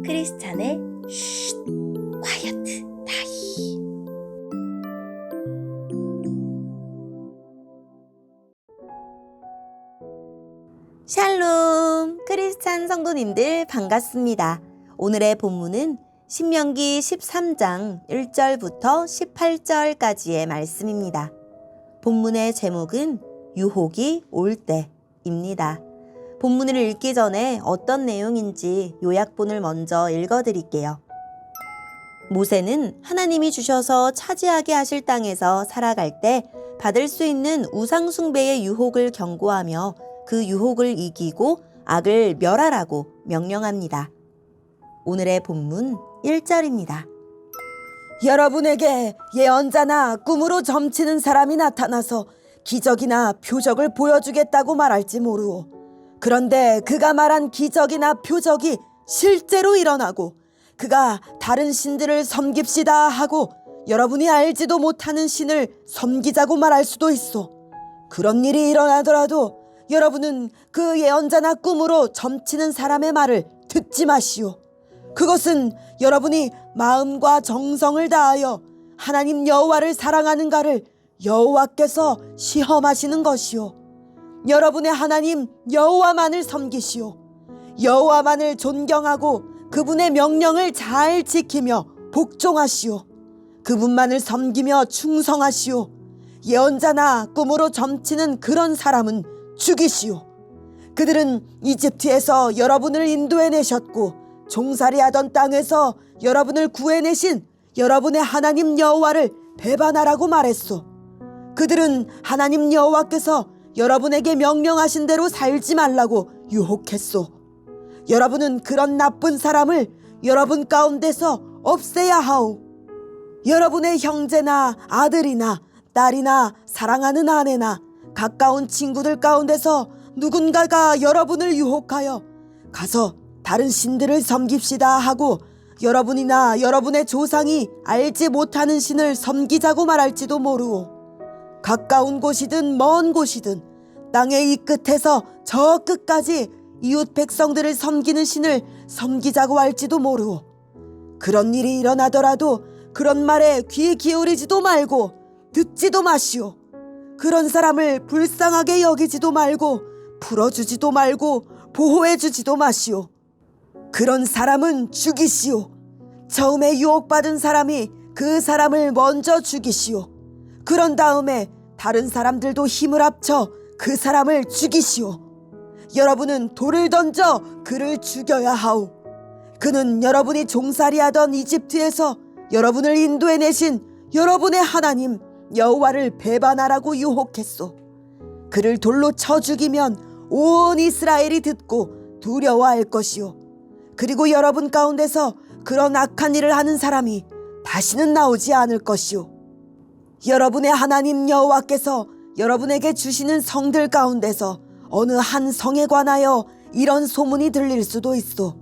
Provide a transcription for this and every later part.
크리스찬의 쉿, 콰이어트 타임. 샬롬, 크리스찬 성도님들 반갑습니다. 오늘의 본문은 신명기 13장 1절부터 18절까지의 말씀입니다. 본문의 제목은 유혹이 올 때입니다. 본문을 읽기 전에 어떤 내용인지 요약본을 먼저 읽어드릴게요. 모세는 하나님이 주셔서 차지하게 하실 땅에서 살아갈 때 받을 수 있는 우상 숭배의 유혹을 경고하며 그 유혹을 이기고 악을 멸하라고 명령합니다. 오늘의 본문 1절입니다. 여러분에게 예언자나 꿈으로 점치는 사람이 나타나서 기적이나 표적을 보여주겠다고 말할지 모르오. 그런데 그가 말한 기적이나 표적이 실제로 일어나고 그가 다른 신들을 섬깁시다 하고 여러분이 알지도 못하는 신을 섬기자고 말할 수도 있어. 그런 일이 일어나더라도 여러분은 그 예언자나 꿈으로 점치는 사람의 말을 듣지 마시오. 그것은 여러분이 마음과 정성을 다하여 하나님 여호와를 사랑하는가를 여호와께서 시험하시는 것이오. 여러분의 하나님 여호와만을 섬기시오. 여호와만을 존경하고 그분의 명령을 잘 지키며 복종하시오. 그분만을 섬기며 충성하시오. 예언자나 꿈으로 점치는 그런 사람은 죽이시오. 그들은 이집트에서 여러분을 인도해내셨고 종살이하던 땅에서 여러분을 구해내신 여러분의 하나님 여호와를 배반하라고 말했소. 그들은 하나님 여호와께서 여러분에게 명령하신 대로 살지 말라고 유혹했소. 여러분은 그런 나쁜 사람을 여러분 가운데서 없애야 하오. 여러분의 형제나 아들이나 딸이나 사랑하는 아내나 가까운 친구들 가운데서 누군가가 여러분을 유혹하여 가서 다른 신들을 섬깁시다 하고 여러분이나 여러분의 조상이 알지 못하는 신을 섬기자고 말할지도 모르오. 가까운 곳이든 먼 곳이든 땅의 이 끝에서 저 끝까지 이웃 백성들을 섬기는 신을 섬기자고 할지도 모르오. 그런 일이 일어나더라도 그런 말에 귀 기울이지도 말고 듣지도 마시오. 그런 사람을 불쌍하게 여기지도 말고 풀어주지도 말고 보호해주지도 마시오. 그런 사람은 죽이시오. 처음에 유혹받은 사람이 그 사람을 먼저 죽이시오. 그런 다음에 다른 사람들도 힘을 합쳐 그 사람을 죽이시오. 여러분은 돌을 던져 그를 죽여야 하오. 그는 여러분이 종살이하던 이집트에서 여러분을 인도해내신 여러분의 하나님 여호와를 배반하라고 유혹했소. 그를 돌로 쳐 죽이면 온 이스라엘이 듣고 두려워할 것이오. 그리고 여러분 가운데서 그런 악한 일을 하는 사람이 다시는 나오지 않을 것이오. 여러분의 하나님 여호와께서 여러분에게 주시는 성들 가운데서 어느 한 성에 관하여 이런 소문이 들릴 수도 있어.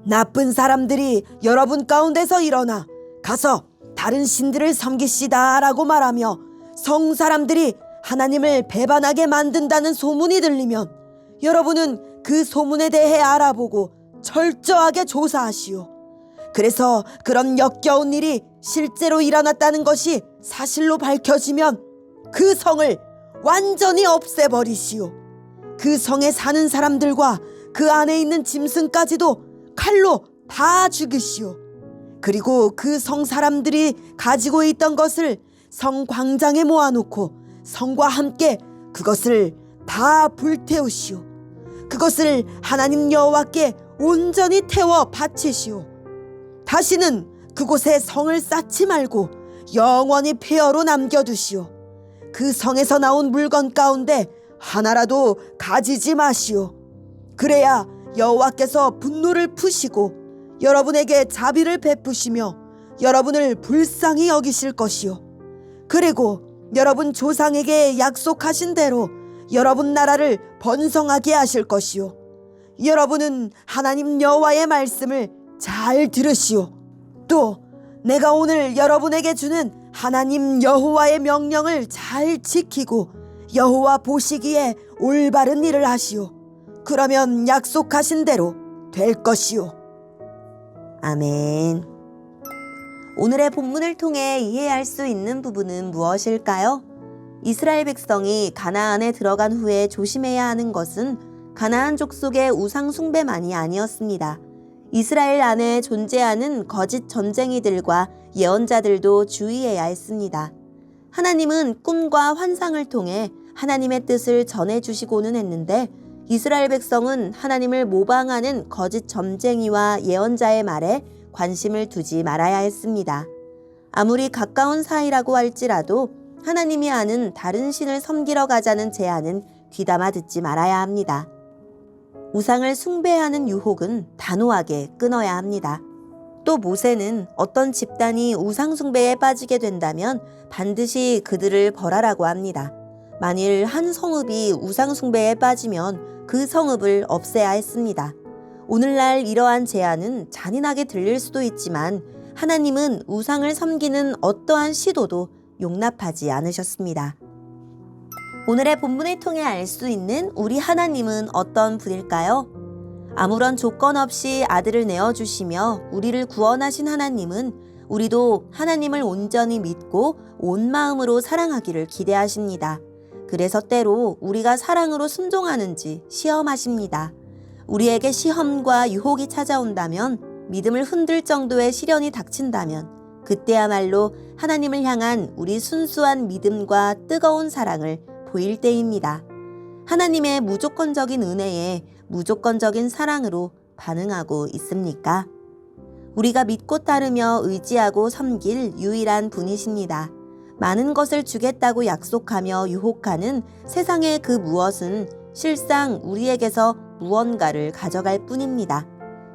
나쁜 사람들이 여러분 가운데서 일어나 가서 다른 신들을 섬기시다 라고 말하며 성 사람들이 하나님을 배반하게 만든다는 소문이 들리면 여러분은 그 소문에 대해 알아보고 철저하게 조사하시오. 그래서 그런 역겨운 일이 실제로 일어났다는 것이 사실로 밝혀지면 그 성을 완전히 없애버리시오. 그 성에 사는 사람들과 그 안에 있는 짐승까지도 칼로 다 죽이시오. 그리고 그 성 사람들이 가지고 있던 것을 성 광장에 모아놓고 성과 함께 그것을 다 불태우시오. 그것을 하나님 여호와께 온전히 태워 바치시오. 다시는 그곳에 성을 쌓지 말고 영원히 폐허로 남겨두시오. 그 성에서 나온 물건 가운데 하나라도 가지지 마시오. 그래야 여호와께서 분노를 푸시고 여러분에게 자비를 베푸시며 여러분을 불쌍히 여기실 것이요. 그리고 여러분 조상에게 약속하신 대로 여러분 나라를 번성하게 하실 것이요. 여러분은 하나님 여호와의 말씀을 잘 들으시오. 또 내가 오늘 여러분에게 주는 하나님 여호와의 명령을 잘 지키고 여호와 보시기에 올바른 일을 하시오. 그러면 약속하신 대로 될 것이오. 아멘. 오늘의 본문을 통해 이해할 수 있는 부분은 무엇일까요? 이스라엘 백성이 가나안에 들어간 후에 조심해야 하는 것은 가나안 족속의 우상 숭배만이 아니었습니다. 이스라엘 안에 존재하는 거짓 전쟁이들과 예언자들도 주의해야 했습니다. 하나님은 꿈과 환상을 통해 하나님의 뜻을 전해주시고는 했는데 이스라엘 백성은 하나님을 모방하는 거짓 점쟁이와 예언자의 말에 관심을 두지 말아야 했습니다. 아무리 가까운 사이라고 할지라도 하나님이 아는 다른 신을 섬기러 가자는 제안은 귀담아 듣지 말아야 합니다. 우상을 숭배하는 유혹은 단호하게 끊어야 합니다. 또 모세는 어떤 집단이 우상 숭배에 빠지게 된다면 반드시 그들을 벌하라고 합니다. 만일 한 성읍이 우상 숭배에 빠지면 그 성읍을 없애야 했습니다. 오늘날 이러한 제안은 잔인하게 들릴 수도 있지만 하나님은 우상을 섬기는 어떠한 시도도 용납하지 않으셨습니다. 오늘의 본문을 통해 알 수 있는 우리 하나님은 어떤 분일까요? 아무런 조건 없이 아들을 내어주시며 우리를 구원하신 하나님은 우리도 하나님을 온전히 믿고 온 마음으로 사랑하기를 기대하십니다. 그래서 때로 우리가 사랑으로 순종하는지 시험하십니다. 우리에게 시험과 유혹이 찾아온다면, 믿음을 흔들 정도의 시련이 닥친다면 그때야말로 하나님을 향한 우리 순수한 믿음과 뜨거운 사랑을 보일 때입니다. 하나님의 무조건적인 은혜에 무조건적인 사랑으로 반응하고 있습니까? 우리가 믿고 따르며 의지하고 섬길 유일한 분이십니다. 많은 것을 주겠다고 약속하며 유혹하는 세상의 그 무엇은 실상 우리에게서 무언가를 가져갈 뿐입니다.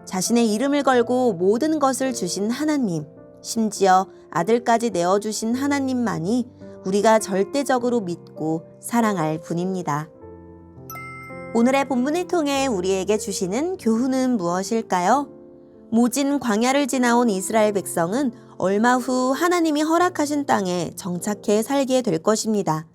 자신의 이름을 걸고 모든 것을 주신 하나님, 심지어 아들까지 내어주신 하나님만이 우리가 절대적으로 믿고 사랑할 분입니다. 오늘의 본문을 통해 우리에게 주시는 교훈은 무엇일까요? 모진 광야를 지나온 이스라엘 백성은 얼마 후 하나님이 허락하신 땅에 정착해 살게 될 것입니다.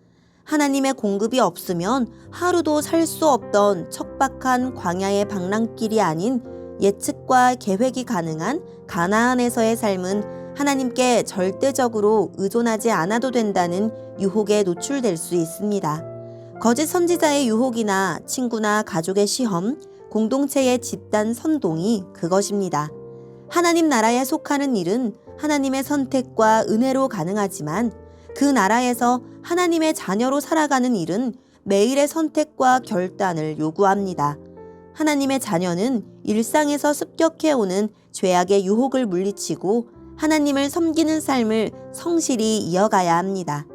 하나님의 공급이 없으면 하루도 살 수 없던 척박한 광야의 방랑길이 아닌 예측과 계획이 가능한 가나안에서의 삶은 하나님께 절대적으로 의존하지 않아도 된다는 유혹에 노출될 수 있습니다. 거짓 선지자의 유혹이나 친구나 가족의 시험, 공동체의 집단 선동이 그것입니다. 하나님 나라에 속하는 일은 하나님의 선택과 은혜로 가능하지만 그 나라에서 하나님의 자녀로 살아가는 일은 매일의 선택과 결단을 요구합니다. 하나님의 자녀는 일상에서 습격해오는 죄악의 유혹을 물리치고 하나님을 섬기는 삶을 성실히 이어가야 합니다.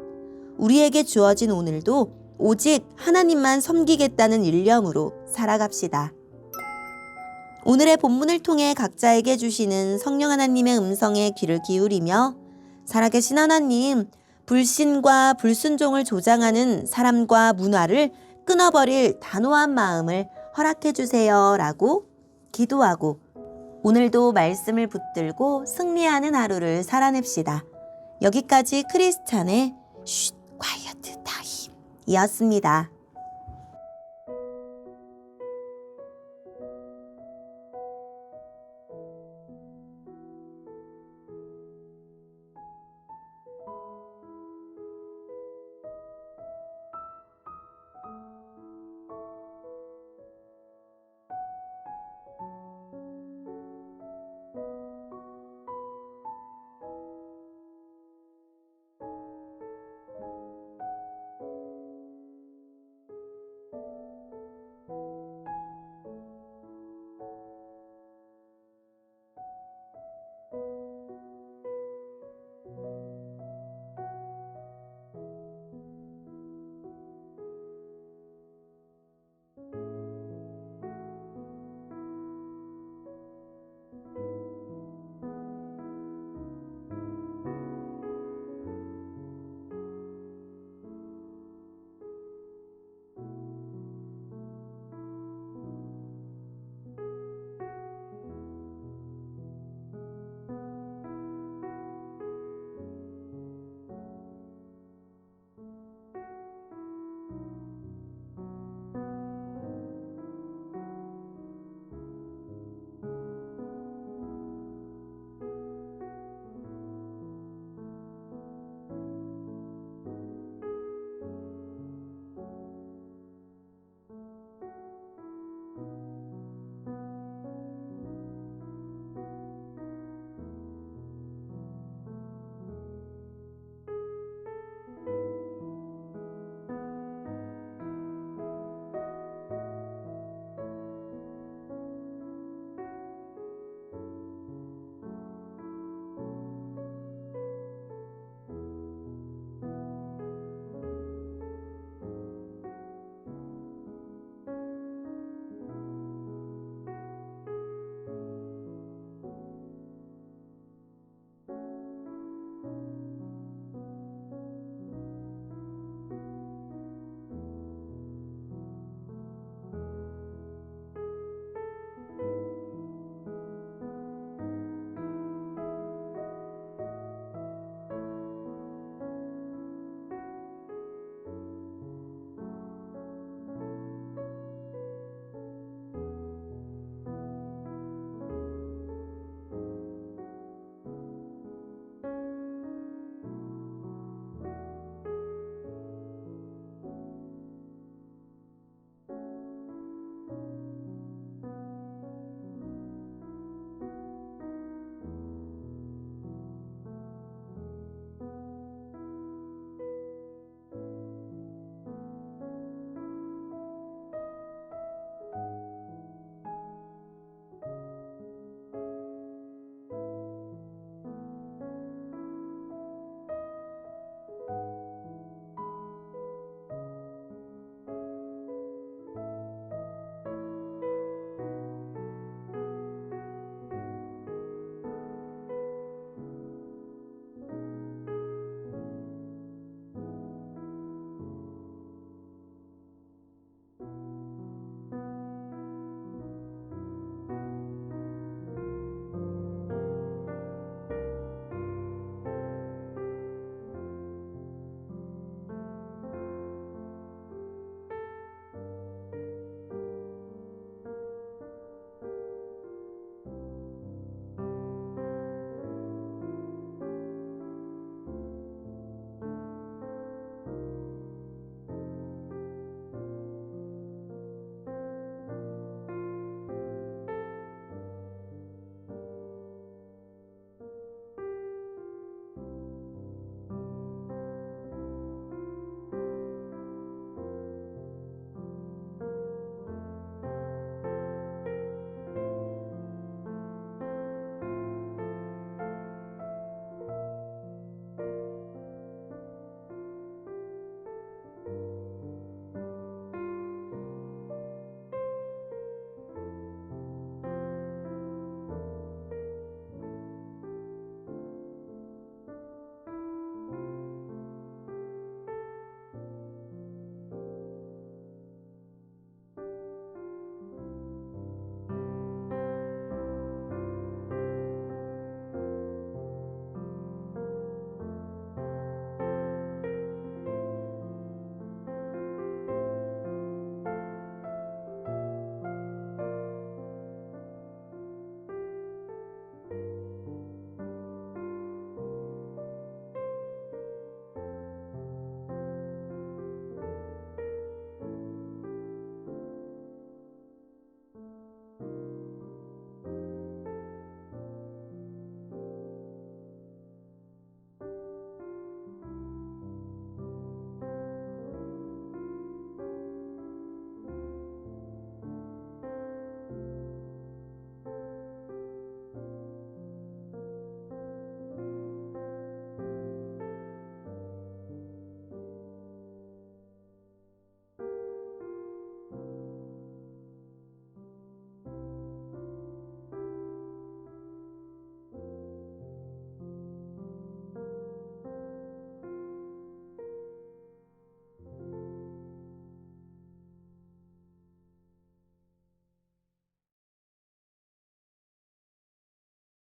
우리에게 주어진 오늘도 오직 하나님만 섬기겠다는 일념으로 살아갑시다. 오늘의 본문을 통해 각자에게 주시는 성령 하나님의 음성에 귀를 기울이며 살아계신 하나님, 불신과 불순종을 조장하는 사람과 문화를 끊어버릴 단호한 마음을 허락해 주세요 라고 기도하고 오늘도 말씀을 붙들고 승리하는 하루를 살아냅시다. 여기까지 크리스찬의 쉿 콰이어트 타임 이었습니다.